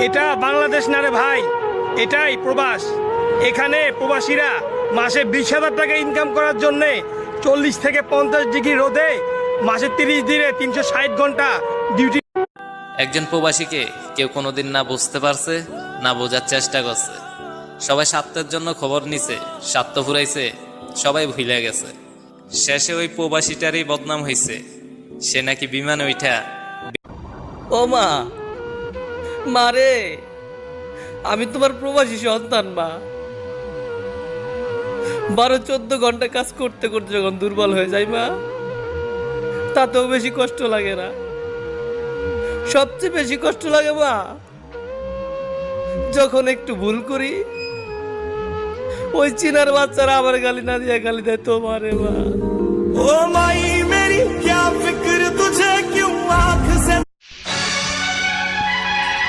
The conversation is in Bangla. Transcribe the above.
এটা বাংলাদেশ না রে ভাই, এটাই প্রবাস। এখানে প্রবাসীরা মাসে 20,000 টাকা ইনকাম করার জন্যে 40 থেকে 50 ডিগ্রি রোদে মাসে 30 দিনে 360 ঘন্টা ডিউটি। একজন প্রবাসীকে কেউ কোনোদিন না বুঝতে পারছে, না বোঝার চেষ্টা করছে। সবাই স্বার্থের জন্য খবর নিছে, স্বার্থ ফুরাইছে, সবাই ভুলে গেছে। শেষে ওই প্রবাসীটারই বদনাম হয়েছে। সে নাকি বিমানে উঠা। ও মা, মারে, আমি তোমার প্রবাসী সন্তান মা। 12-14 ঘন্টা কাজ করতে করতে যখন দুর্বল হয়ে যায় মা, তাতেও বেশি কষ্ট লাগে না। সবচেয়ে বেশি কষ্ট লাগে মা যখন একটু ভুল করি, ওই চিনার বাচ্চারা আমার গালি না দিয়ে গালি দেয় তোমারে মা। ও মাই মেরি